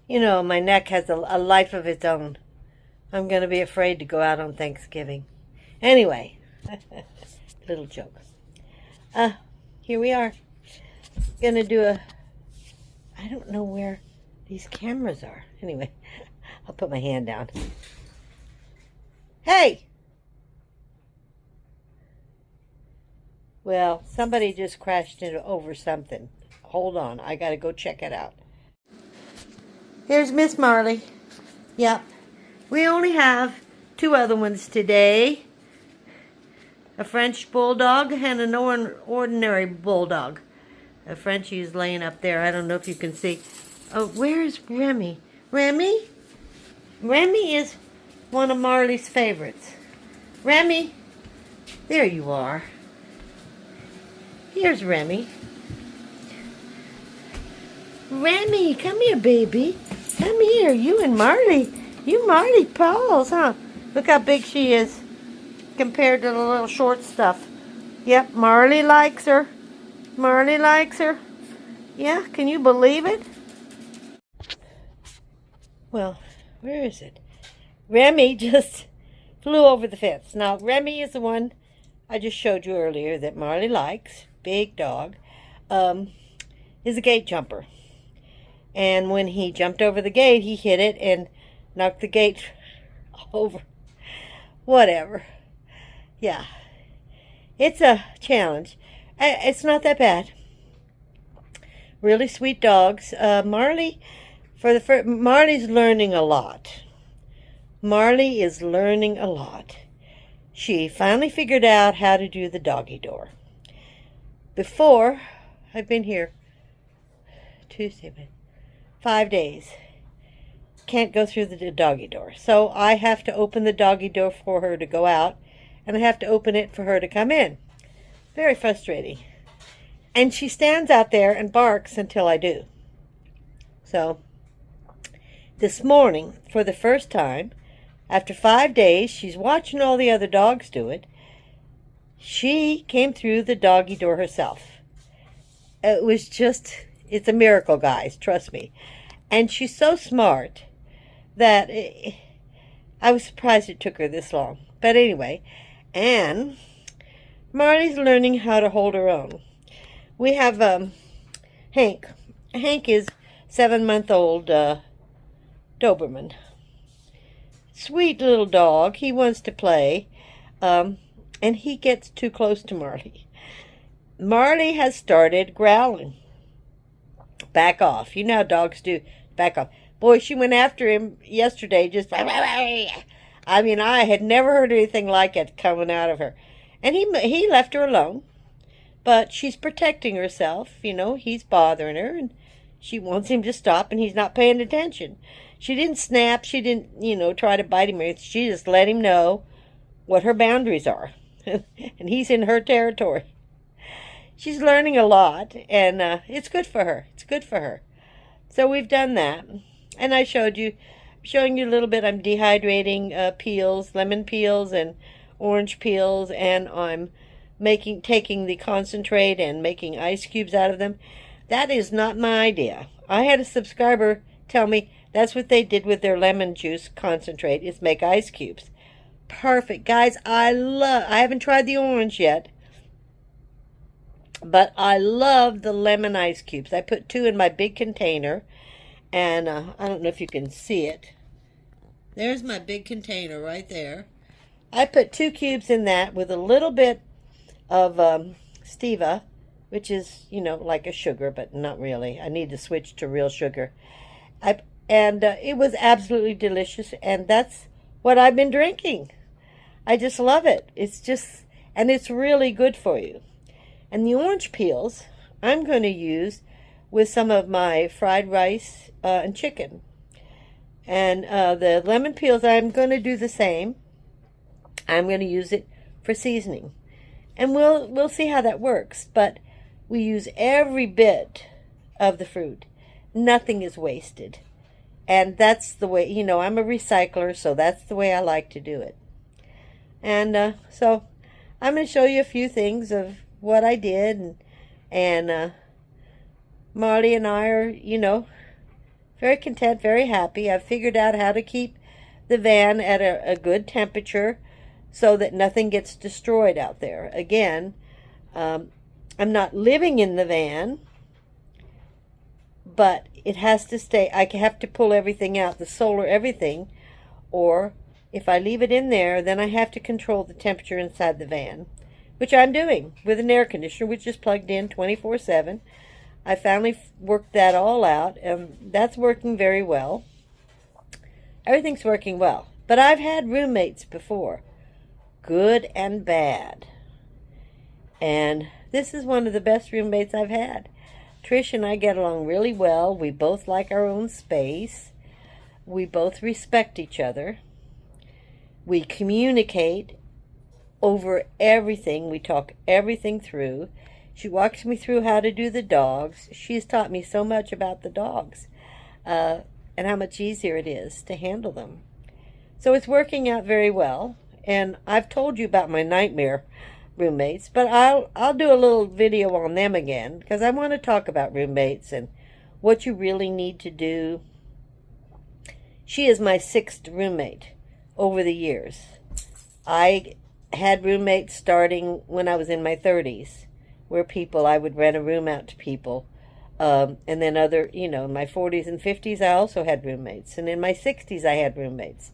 You know, my neck has a life of its own. I'm going to be afraid to go out on Thanksgiving. Anyway, little joke. Here we are. Going to do I don't know where these cameras are. Anyway, I'll put my hand down. Hey! Well, somebody just crashed over something. Hold on, I got to go check it out. Here's Miss Marley. Yep. We only have two other ones today. A French bulldog and an ordinary bulldog. A Frenchie is laying up there. I don't know if you can see. Oh, where is Remy? Remy? Remy is one of Marley's favorites. Remy, there you are. Here's Remy. Remy, come here, baby. Come here, you and Marley. You Marley pals, huh? Look how big she is compared to the little short stuff. Yep, Marley likes her. Marley likes her. Yeah, can you believe it? Well, where is it? Remy just flew over the fence. Now, Remy is the one I just showed you earlier that Marley likes. Big dog. Is a gate jumper. And when he jumped over the gate, he hit it and knocked the gate over. Whatever. Yeah. It's a challenge. It's not that bad. Really sweet dogs. Marley, Marley's learning a lot. Marley is learning a lot. She finally figured out how to do the doggy door. Before, I've been here Tuesday, 5 days. Can't go through the doggy door. So I have to open the doggy door for her to go out, and I have to open it for her to come in. Very frustrating. And she stands out there and barks until I do. So, this morning, for the first time, after 5 days, she's watching all the other dogs do it. She came through the doggy door herself. It was just, it's a miracle, guys, trust me. And she's so smart that I was surprised it took her this long. But anyway, and Marley's learning how to hold her own. We have Hank. Hank is 7-month-old Doberman. Sweet little dog. He wants to play. And he gets too close to Marley. Marley has started growling. Back off. You know how dogs do. Back off. Boy, she went after him yesterday. Just, I mean, I had never heard anything like it coming out of her. And he left her alone. But she's protecting herself. You know, he's bothering her. And she wants him to stop. And he's not paying attention. She didn't snap. She didn't, try to bite him. She just let him know what her boundaries are. And he's in her territory. She's learning a lot, and it's good for her. It's good for her. So we've done that. And I'm showing you a little bit. I'm dehydrating peels, lemon peels and orange peels, and I'm taking the concentrate and making ice cubes out of them. That is not my idea. I had a subscriber tell me that's what they did with their lemon juice concentrate, is make ice cubes. Perfect. Guys, I haven't tried the orange yet, but I love the lemon ice cubes. I put 2 in my big container, and I don't know if you can see it. There's my big container right there. I put 2 cubes in that with a little bit of stevia, which is, like a sugar, but not really. I need to switch to real sugar. It was absolutely delicious, and that's what I've been drinking. I just love it. And it's really good for you. And the orange peels, I'm going to use with some of my fried rice and chicken. And the lemon peels, I'm going to do the same. I'm going to use it for seasoning. And we'll see how that works. But we use every bit of the fruit. Nothing is wasted. And that's the way, I'm a recycler, so that's the way I like to do it. And so I'm going to show you a few things of what I did. And Marley and I are, very content, very happy. I've figured out how to keep the van at a good temperature so that nothing gets destroyed out there. Again, I'm not living in the van, but it has to stay. I have to pull everything out, the solar everything, or if I leave it in there, then I have to control the temperature inside the van, which I'm doing with an air conditioner, which is plugged in 24/7. I finally worked that all out, and that's working very well. Everything's working well. But I've had roommates before, good and bad. And this is one of the best roommates I've had. Trish and I get along really well. We both like our own space. We both respect each other. We communicate over everything. We talk everything through. She walks me through how to do the dogs. She's taught me so much about the dogs and how much easier it is to handle them. So it's working out very well. And I've told you about my nightmare roommates, but I'll do a little video on them again because I want to talk about roommates and what you really need to do. She is my 6th roommate over the years. I had roommates starting when I was in my 30s, where I would rent a room out to people. And then in my 40s and 50s, I also had roommates. And in my 60s, I had roommates.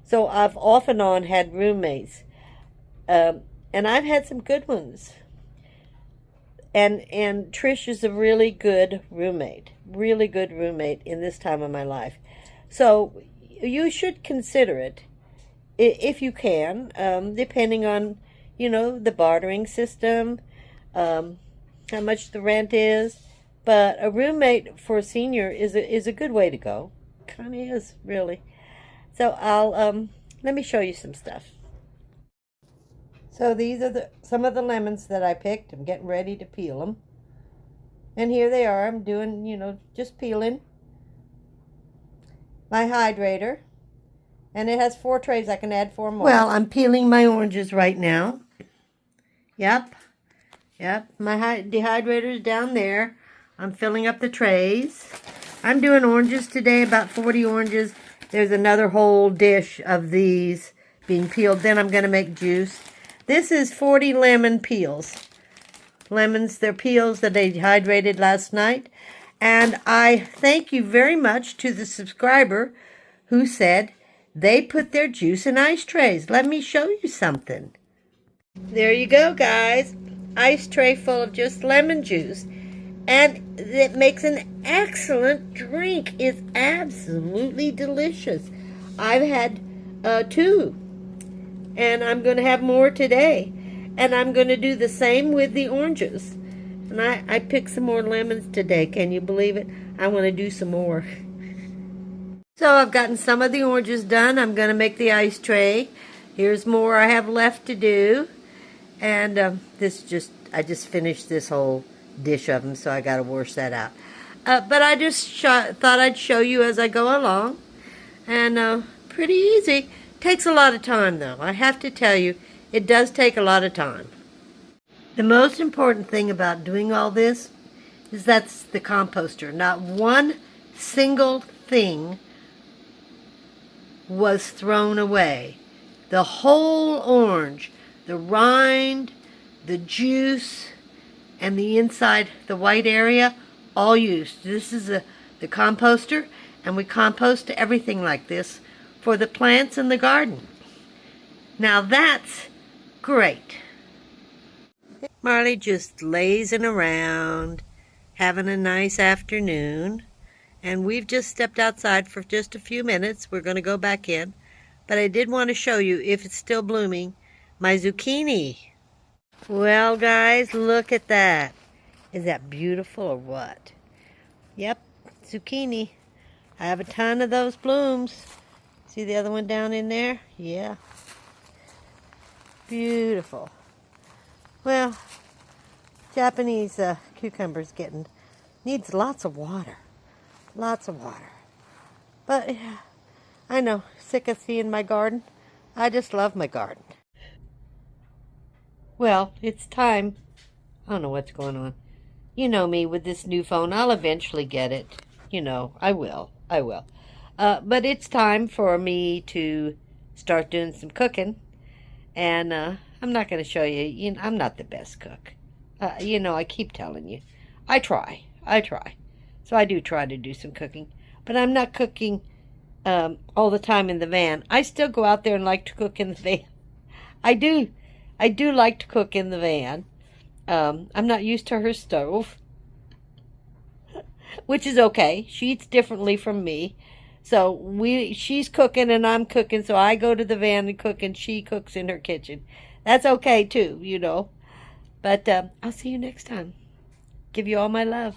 So I've off and on had roommates. And I've had some good ones. And Trish is a really good roommate in this time of my life. So you should consider it if you can, depending on, the bartering system, how much the rent is. But a roommate for a senior is a good way to go. Kind of is, really. So let me show you some stuff. So these are some of the lemons that I picked. I'm getting ready to peel them. And here they are. I'm doing, just peeling. My hydrator. And it has 4 trays. I can add 4 more. Well, I'm peeling my oranges right now. Yep. My dehydrator is down there. I'm filling up the trays. I'm doing oranges today, about 40 oranges. There's another whole dish of these being peeled. Then I'm going to make juice. This is 40 lemon peels. Lemons, they're peels that I dehydrated last night. And I thank you very much to the subscriber who said they put their juice in ice trays. Let me show you something. There you go, guys. Ice tray full of just lemon juice. And it makes an excellent drink. It's absolutely delicious. I've had 2. And I'm going to have more today. And I'm going to do the same with the oranges. And I picked some more lemons today. Can you believe it? I want to do some more. So I've gotten some of the oranges done. I'm going to make the ice tray. Here's more I have left to do. And I just finished this whole dish of them, so I got to wash that out. But I just thought I'd show you as I go along. And pretty easy. Takes a lot of time, though. I have to tell you, it does take a lot of time. The most important thing about doing all this is that's the composter. Not one single thing was thrown away. The whole orange, the rind, the juice, and the inside, the white area, all used. This is the composter, and we compost everything like this for the plants in the garden. Now that's great. Marley just lazing around, having a nice afternoon, and we've just stepped outside for just a few minutes. We're going to go back in, but I did want to show you, if it's still blooming, my zucchini. Well, guys, look at that. Is that beautiful or what? Yep, zucchini. I have a ton of those blooms. See the other one down in there? Yeah. Beautiful. Well, Japanese cucumbers needs lots of water. Lots of water. But I know, sick of seeing my garden. I just love my garden. Well, it's time. I don't know what's going on. You know me with this new phone. I'll eventually get it. I will. I will. But it's time for me to start doing some cooking. And I'm not going to show you. I'm not the best cook. I keep telling you. I try. So I do try to do some cooking. But I'm not cooking all the time in the van. I still go out there and like to cook in the van. I do. I do like to cook in the van. I'm not used to her stove, which is okay. She eats differently from me. So she's cooking and I'm cooking, so I go to the van and cook and she cooks in her kitchen. That's okay too. But I'll see you next time. Give you all my love.